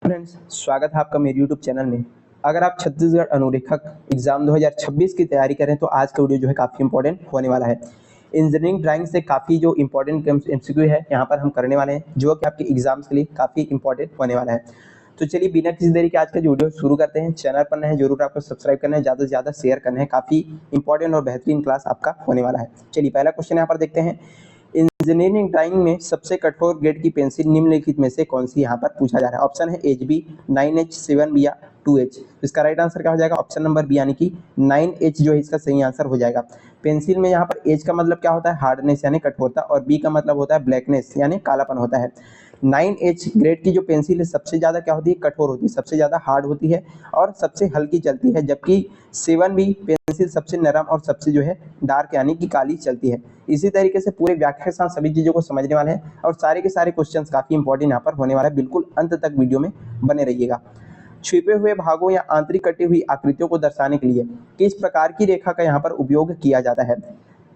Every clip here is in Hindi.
फ्रेंड्स, स्वागत है आपका मेरे यूट्यूब चैनल में। अगर आप छत्तीसगढ़ अनुरेखक एग्जाम 2026 की तैयारी करें तो आज का वीडियो जो है काफ़ी इंपॉर्टेंट होने वाला है। इंजीनियरिंग ड्राइंग से काफ़ी जो इंपॉर्टेंट एमसीक्यू है यहाँ पर हम करने वाले हैं, जो कि आपके एग्जाम्स के लिए काफ़ी इंपॉर्टेंट होने वाला है। तो चलिए बिना किसी देरी के आज का जो वीडियो शुरू करते हैं। चैनल पर नए हैं जरूर आपको सब्सक्राइब करना है, ज़्यादा से ज़्यादा शेयर करना है। काफ़ी इंपॉर्टेंट और बेहतरीन क्लास आपका होने वाला है। चलिए पहला क्वेश्चन यहाँ पर देखते हैं। इंजीनियरिंग ड्राइंग में सबसे कठोर ग्रेड की पेंसिल निम्नलिखित में से कौन सी यहाँ पर पूछा जा रहा है। ऑप्शन है HB, 9H, 7B या 2H। इसका राइट आंसर क्या हो जाएगा? ऑप्शन नंबर बी यानी कि 9H जो है इसका सही आंसर हो जाएगा। पेंसिल में यहाँ पर H का मतलब क्या होता है? हार्डनेस यानी कठोरता, और B का मतलब होता है ब्लैकनेस यानी कालापन होता है। 9H ग्रेड की जो पेंसिल है सबसे ज़्यादा क्या होती है? कठोर होती है, सबसे ज़्यादा हार्ड होती है और सबसे हल्की चलती है, जबकि 7B पेंसिल सबसे नरम और सबसे जो है डार्क यानी कि काली चलती है। इसी तरीके से पूरे व्याख्या के साथ सभी चीज़ों को समझने वाले हैं और सारे के सारे क्वेश्चंस काफ़ी इंपॉर्टेंट यहाँ पर होने वाला है। बिल्कुल अंत तक वीडियो में बने रहिएगा। छिपे हुए भागों या आंतरिक कटी हुई आकृतियों को दर्शाने के लिए किस प्रकार की रेखा का यहाँ पर उपयोग किया जाता है?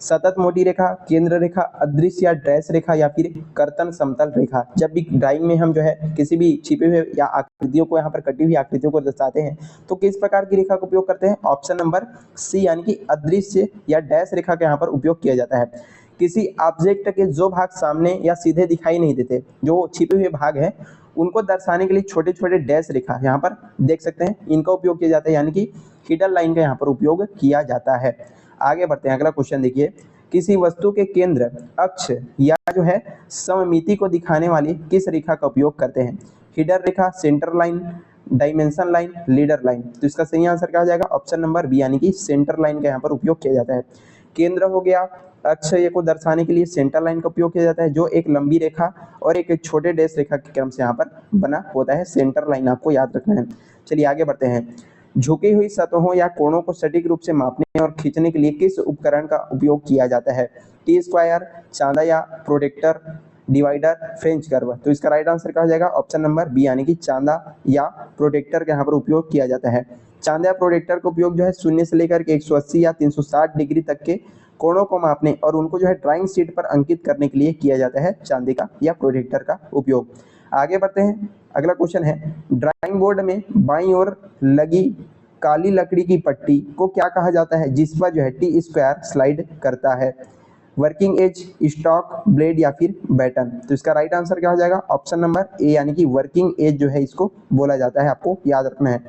सतत मोटी रेखा, केंद्र रेखा, अदृश्य या डैश रेखा या फिर कर्तन समतल रेखा। जब भी ड्राइंग में हम जो है किसी भी छिपे हुए या आकृतियों को यहाँ पर कटी हुई आकृतियों को दर्शाते हैं तो किस प्रकार की रेखा का उपयोग करते हैं? ऑप्शन नंबर सी यानी कि अदृश्य या डैश रेखा का यहाँ पर उपयोग किया जाता है। किसी ऑब्जेक्ट के जो भाग सामने या सीधे दिखाई नहीं देते, जो छिपे हुए भाग हैं, उनको दर्शाने के लिए छोटे छोटे डैश रेखा यहाँ पर देख सकते हैं, इनका उपयोग किया जाता है, यानी कि हिडन लाइन का यहाँ पर उपयोग किया जाता है। आगे बढ़ते हैं। अगला क्वेश्चन देखिए। किसी वस्तु के केंद्र, अक्ष या जो है सममिति को दिखाने वाली किस रेखा का उपयोग करते हैं? हिडन रेखा, centre line, dimension line, leader line. तो इसका सही आंसर क्या हो जाएगा? ऑप्शन नंबर बी यानी कि सेंटर लाइन का यहाँ पर उपयोग किया जाता है। केंद्र हो गया, अक्ष ये को दर्शाने के लिए सेंटर लाइन का उपयोग किया जाता है, जो एक लंबी रेखा और एक छोटे डैश रेखा के क्रम से यहाँ पर बना होता है। सेंटर लाइन आपको याद रखना है। चलिए आगे बढ़ते हैं। झुकी हुई सतहों या कोणों को सटीक रूप से मापने और खींचने के लिए किस उपकरण का उपयोग किया जाता है? टी स्क्वायर, चांदा या प्रोटेक्टर, डिवाइडर, फ्रेंच कर्व। तो इसका राइट आंसर क्या हो जाएगा? ऑप्शन नंबर बी यानी कि चांदा या प्रोटेक्टर का यहाँ पर उपयोग किया जाता है। चांदा या प्रोटेक्टर का उपयोग जो है शून्य से लेकर के 180 या 360 डिग्री तक के कोणों को मापने और उनको जो है ड्राइंग शीट पर अंकित करने के लिए किया जाता है। चांदी का या प्रोटेक्टर का उपयोग। आगे बढ़ते हैं। अगला क्वेश्चन है। ड्राइंग बोर्ड में बाईं ओर लगी काली लकड़ी की पट्टी को क्या कहा जाता है, जिस पर जो है टी स्क्वायर स्लाइड करता है? वर्किंग एज, स्टॉक, ब्लेड या फिर बैटन। तो इसका राइट आंसर क्या हो जाएगा? ऑप्शन नंबर ए यानी कि वर्किंग एज जो है इसको बोला जाता है, आपको याद रखना है।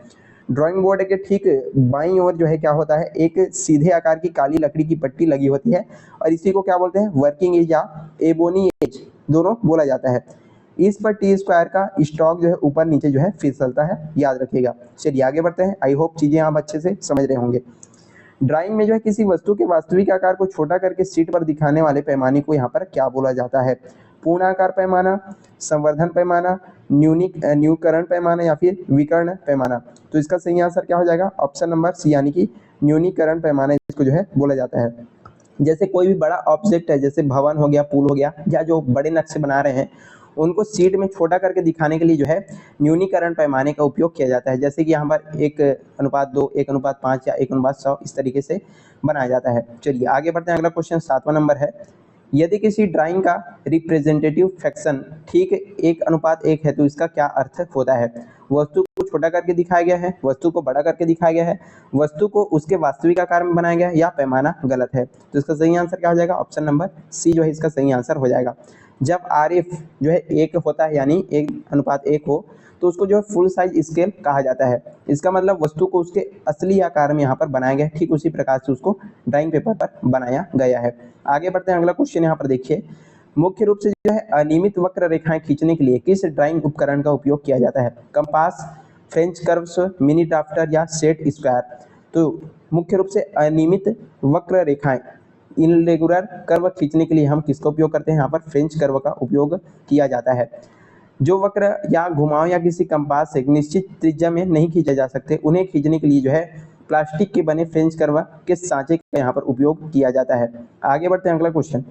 ड्राइंग बोर्ड के ठीक बाईं ओर जो है क्या होता है? एक सीधे आकार की काली लकड़ी की पट्टी लगी होती है और इसी को क्या बोलते हैं? वर्किंग एज या एबोनी एज दोनों बोला जाता है। इस पर टी स्क्वायर का स्टॉक जो है ऊपर नीचे जो है फिसलता है, याद रखिएगा। चलिए आगे बढ़ते हैं। आई होप चीजें आप अच्छे से समझ रहे होंगे। ड्राइंग में जो है किसी वस्तु के वास्तविक आकार को छोटा करके शीट पर दिखाने वाले पैमाने को यहाँ पर क्या बोला जाता है? पूर्णाकार पैमाना, संवर्धन पैमाना, न्यूनीकरण पैमाना या फिर विकर्ण पैमाना। तो इसका सही आंसर क्या हो जाएगा? ऑप्शन नंबर सी यानी कि न्यूनीकरण पैमाना इसको जो है बोला जाता है। जैसे कोई भी बड़ा ऑब्जेक्ट है, जैसे भवन हो गया, पुल हो गया, या जो बड़े नक्शे बना रहे हैं, उनको शीट में छोटा करके दिखाने के लिए जो है न्यूनीकरण पैमाने का उपयोग किया जाता है। जैसे कि यहाँ पर 1:2, 1:5 या 1:100 इस तरीके से बनाया जाता है। चलिए आगे बढ़ते हैं। अगला क्वेश्चन 7वां नंबर है। यदि किसी ड्राइंग का रिप्रेजेंटेटिव फ्रैक्शन ठीक 1:1 है तो इसका क्या अर्थ होता है? वस्तु को छोटा करके दिखाया गया है, वस्तु को बड़ा करके दिखाया गया है, वस्तु को उसके वास्तविक आकार में बनाया गया है, या पैमाना गलत है? तो इसका सही आंसर क्या हो जाएगा? ऑप्शन नंबर सी जो है इसका सही आंसर हो जाएगा। जब RF जो है 1 होता है यानी 1:1 हो तो उसको जो है फुल साइज स्केल कहा जाता है। इसका मतलब वस्तु को उसके असली आकार में यहाँ पर बनाया गया है, ठीक उसी प्रकार से उसको ड्राइंग पेपर पर बनाया गया है। आगे बढ़ते हैं। अगला क्वेश्चन यहाँ पर देखिए। मुख्य रूप से जो है अनियमित वक्र रेखाएं खींचने के लिए किस ड्राइंग उपकरण का उपयोग किया जाता है? Compass, French curves, mini drafter या सेट स्क्वायर। तो मुख्य रूप से अनियमित वक्र रेखाएं, इनरेगुलर कर्व खींचने के लिए हम किसका उपयोग करते हैं? यहाँ पर फ्रेंच कर्व का उपयोग किया जाता है। जो वक्र या घुमाव या किसी कंपास से निश्चित त्रिज्या में नहीं खींचे जा सकते, उन्हें खींचने के लिए जो है प्लास्टिक के बने फ्रेंच कर्व के सांचे का यहाँ पर उपयोग किया जाता है। आगे बढ़ते हैं। अगला क्वेश्चन।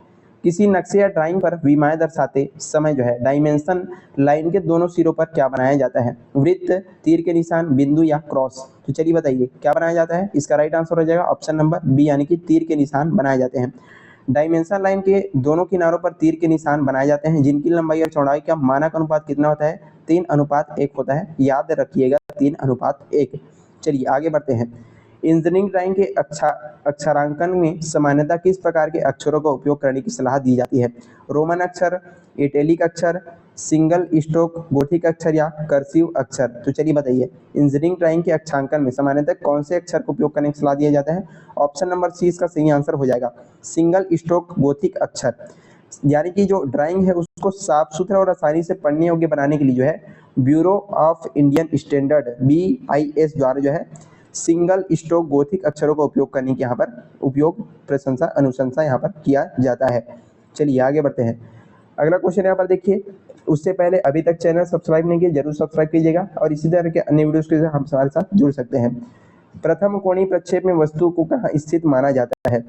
किसी नक्शे या ड्राइंग पर विमाएं दर्शाते समय जो है डायमेंशन लाइन के दोनों सिरों पर क्या बनाया जाता है? वृत्त, तीर के निशान, बिंदु या क्रॉस। तो चलिए बताइए क्या बनाया जाता है? इसका राइट आंसर हो जाएगा ऑप्शन नंबर बी यानी कि तीर के निशान बनाए जाते हैं। डायमेंशन लाइन के दोनों किनारों पर तीर के निशान बनाए जाते हैं, जिनकी लंबाई और चौड़ाई का मानक अनुपात कितना होता है? 3:1 होता है, याद रखिएगा 3:1। चलिए आगे बढ़ते हैं। इंजीनियरिंग ड्राइंग के अक्षरांकन में सामान्यतः किस प्रकार के अक्षरों का उपयोग करने की सलाह दी जाती है? रोमन अक्षर, इटैलिक अक्षर, सिंगल स्ट्रोक गोथिक अक्षर या कर्सिव अक्षर? तो चलिए बताइए, इंजीनियरिंग ड्राइंग के अक्षांकन में सामान्यतः कौन से अक्षर का उपयोग करने की सलाह दिया जाता है? ऑप्शन नंबर सी इसका सही आंसर हो जाएगा, सिंगल स्ट्रोक गोथिक अक्षर। यानी कि जो ड्राइंग है उसको साफ सुथरा और आसानी से पढ़ने योग्य बनाने के लिए जो है bureau of Indian standard BIS द्वारा जो है सिंगल स्ट्रोक गोथिक अक्षरों का उपयोग करने की यहाँ पर प्रशंसा अनुशंसा यहाँ पर किया जाता है। चलिए आगे बढ़ते हैं। अगला क्वेश्चन यहाँ पर देखिए, उससे पहले अभी तक चैनल सब्सक्राइब नहीं किया जरूर सब्सक्राइब कीजिएगा और इसी तरह के अन्य वीडियोस के साथ हम हमारे साथ जुड़ सकते हैं। प्रथम कोणीय प्रक्षेप में वस्तु को कहाँ स्थित माना जाता है?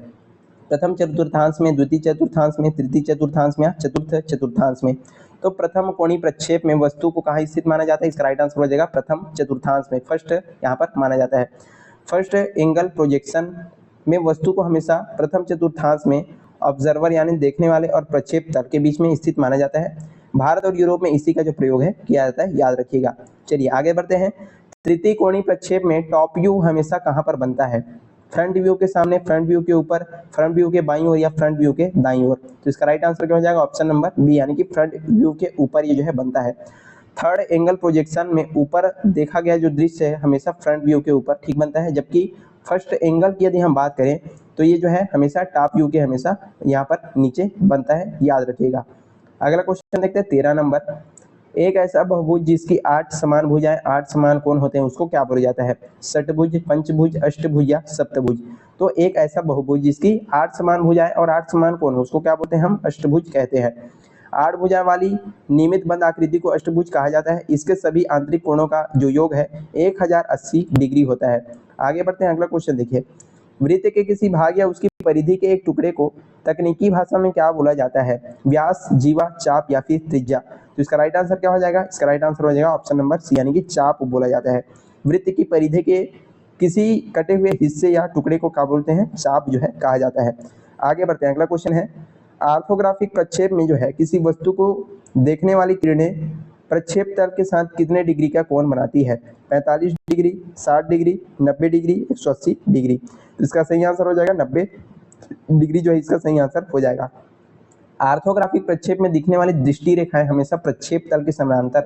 प्रथम चतुर्थांश में, द्वितीय चतुर्थांश में, तृतीय चतुर्थांश में या चतुर्थ चतुर्थांश में? तो प्रथम कोणीय प्रक्षेप में वस्तु को कहाँ स्थित माना जाता है? इसका राइट आंसर हो जाएगा प्रथम चतुर्थांश में, फर्स्ट यहाँ पर माना जाता है। फर्स्ट एंगल प्रोजेक्शन में वस्तु को हमेशा प्रथम चतुर्थांश में ऑब्जर्वर यानी देखने वाले और प्रक्षेप तल के बीच में स्थित माना जाता है। भारत और यूरोप में इसी का जो प्रयोग है किया जाता है, याद रखिएगा। चलिए आगे बढ़ते हैं। तृतीय कोणीय प्रक्षेप में टॉप व्यू हमेशा कहाँ पर बनता है? फ्रंट व्यू के सामने, फ्रंट व्यू के ऊपर, फ्रंट व्यू के बाईं ओर या फ्रंट व्यू के दाईं ओर? तो इसका राइट आंसर क्या हो जाएगा? ऑप्शन नंबर बी यानी कि फ्रंट व्यू के ऊपर ये जो है बनता है। थर्ड एंगल प्रोजेक्शन में ऊपर देखा गया जो दृश्य है हमेशा फ्रंट व्यू के ऊपर ठीक बनता है, जबकि फर्स्ट एंगल की यदि हम बात करें तो ये जो है हमेशा टॉप व्यू के हमेशा यहाँ पर नीचे बनता है, याद रखिएगा। अगला क्वेश्चन देखते हैं 13 नंबर। एक ऐसा बहुभुज जिसकी 8 समान भुजाएं 8 समान कोण होते हैं उसको क्या बोला जाता है? षटभुज, पंचभुज, अष्टभुज या सप्तभुज? तो एक ऐसा बहुभुज जिसकी 8 समान भुजाएं और 8 समान कोण उसको क्या बोलते हैं? हम अष्टभुज कहते हैं। 8 भुजा वाली नियमित बंद आकृति को अष्टभुज कहा जाता है। इसके सभी आंतरिक कोणों का जो योग है 1080 डिग्री होता है। आगे बढ़ते हैं, अगला क्वेश्चन देखिए। वृत्त के किसी भाग या उसकी परिधि के एक टुकड़े को तकनीकी भाषा में क्या बोला जाता है? व्यास, जीवा, चाप या फिर त्रिज्या? तो इसका राइट आंसर क्या हो जाएगा? इसका राइट आंसर हो जाएगा ऑप्शन नंबर सी यानी कि चाप बोला जाता है। वृत्त की परिधि के किसी कटे हुए हिस्से या टुकड़े को क्या बोलते हैं? चाप जो है कहा जाता है। आगे बढ़ते हैं, अगला क्वेश्चन है। ऑर्थोग्राफिक प्रक्षेप में जो है किसी वस्तु को देखने वाली किरणें प्रक्षेप तल के साथ कितने डिग्री का कोण बनाती है? 45 डिग्री, 60 डिग्री, 90 डिग्री, 180 डिग्री? तो इसका सही आंसर हो जाएगा 90 डिग्री जो है इसका सही आंसर हो जाएगा। ऑर्थोग्राफिक प्रक्षेप में दिखने वाली दृष्टि रेखाएं हमेशा प्रक्षेप तल के समानांतर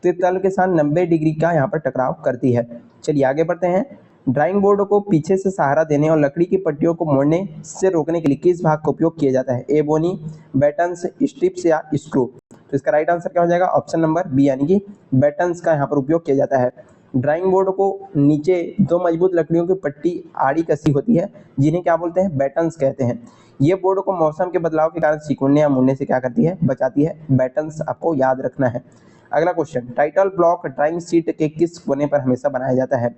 तल के साथ 90 डिग्री का यहाँ पर टकराव करती है। चलिए आगे बढ़ते हैं। ड्राइंग बोर्ड को पीछे से सहारा देने और लकड़ी की पट्टियों को मोड़ने से रोकने के लिए किस भाग का उपयोग किया जाता है? एबोनी, बैटन्स, स्ट्रिप्स या स्क्रू? तो इसका राइट आंसर क्या हो जाएगा? ऑप्शन नंबर बी यानी कि बैटन्स का यहाँ पर उपयोग किया जाता है। ड्राइंग बोर्ड को नीचे 2 मजबूत लकड़ियों की पट्टी आड़ी कसी होती है जिन्हें क्या बोलते हैं? बैटन्स कहते हैं। ये बोर्ड को मौसम के बदलाव के कारण सिकुड़ने या मुड़ने से क्या करती है? बचाती है। बैटन्स आपको याद रखना है। अगला question, title block drawing sheet के किस कोने पर हमेशा बनाया जाता है?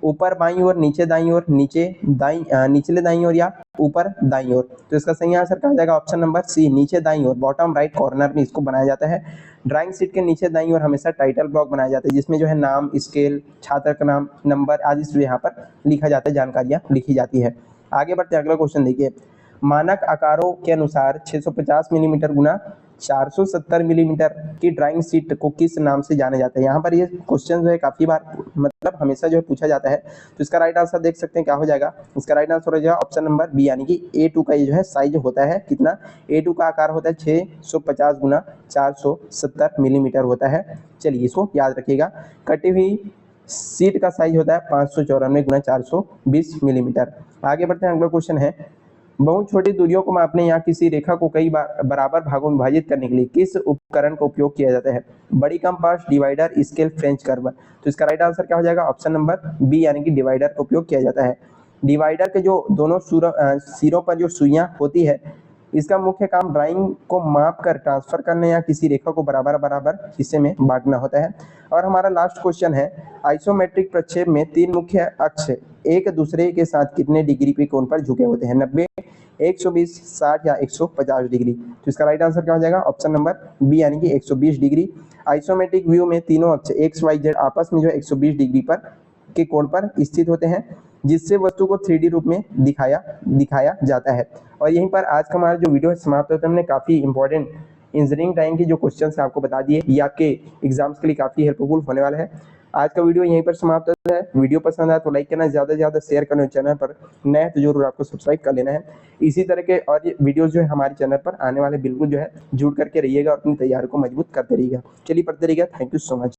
ऊपर बाईं ओर, नीचे दाईं ओर, निचले दाईं ओर या ऊपर दाईं ओर? तो इसका सही आंसर क्या हो जाएगा? ऑप्शन नंबर सी नीचे दाईं ओर, बॉटम राइट कॉर्नर में इसको बनाया जाता है। ड्राइंग शीट के नीचे दाईं ओर हमेशा टाइटल ब्लॉक बनाया जाता है जिसमें जो है नाम, स्केल, छात्र का नाम, नंबर आदि यहाँ पर लिखा जाता है, जानकारियाँ लिखी जाती है। आगे बढ़ते हैं, अगला क्वेश्चन देखिए। मानक आकारों के अनुसार 650 मिलीमीटर गुना 470 मिलीमीटर की ड्राइंग शीट को किस नाम से जाना जाता है? यहाँ पर ये क्वेश्चन जो है काफी बार मतलब हमेशा जो है पूछा जाता है। तो इसका राइट आंसर देख सकते हैं क्या हो जाएगा? इसका राइट आंसर हो जाएगा ऑप्शन नंबर बी यानी कि A2 का ये जो है साइज होता है कितना? A2 का आकार होता है 650 गुना 470 मिलीमीटर होता है। चलिए इसको याद रखिएगा। कटी हुई शीट का साइज होता है 594 गुना 420 मिलीमीटर। आगे बढ़ते हैं, अगला क्वेश्चन है। बहुत छोटी दूरियों को मापने या किसी रेखा को कई बराबर भागों में विभाजित करने के लिए किस उपकरण का उपयोग किया जाता है? बड़ी compass, divider, scale, French curve? तो इसका राइट आंसर क्या हो जाएगा? ऑप्शन नंबर बी यानी कि डिवाइडर का उपयोग किया जाता है। डिवाइडर के जो दोनों सिरों पर जो सुइयां होती है इसका मुख्य काम ड्राइंग को माप कर ट्रांसफर करने या किसी रेखा को बराबर हिस्से में बांटना होता है। और हमारा लास्ट क्वेश्चन है, आइसोमेट्रिक प्रक्षेप में 3 मुख्य अक्ष एक दूसरे के साथ कितने डिग्री के कोण पर झुके होते हैं? 90, 120, 60 या 150 डिग्री? तो इसका राइट आंसर क्या हो जाएगा? ऑप्शन नंबर बी यानी कि 120 डिग्री। आइसोमेट्रिक व्यू में तीनों अक्ष एक्स वाई जेड आपस में जो 120 डिग्री पर के कोण पर स्थित होते हैं जिससे वस्तु को 3D रूप में दिखाया जाता है। और यहीं पर आज का हमारा जो वीडियो है समाप्त होता है। हमने काफ़ी इंपॉर्टेंट इंजीनियरिंग ड्राइंग के जो क्वेश्चन है आपको बता दिए, ये आपके एग्जाम्स के लिए काफ़ी हेल्पफुल होने वाला है। आज का वीडियो यहीं पर समाप्त होता है। वीडियो पसंद आया तो लाइक करना, ज़्यादा से ज़्यादा शेयर करना, चैनल पर नए हैं तो जरूर आपको सब्सक्राइब कर लेना है। इसी तरह के और ये वीडियोस जो है हमारे चैनल पर आने वाले, बिल्कुल जो है जुड़ करके रहिएगा और अपनी तैयारी को मजबूत करते रहिएगा। चलिए पढ़ते रहिएगा। Thank you so much.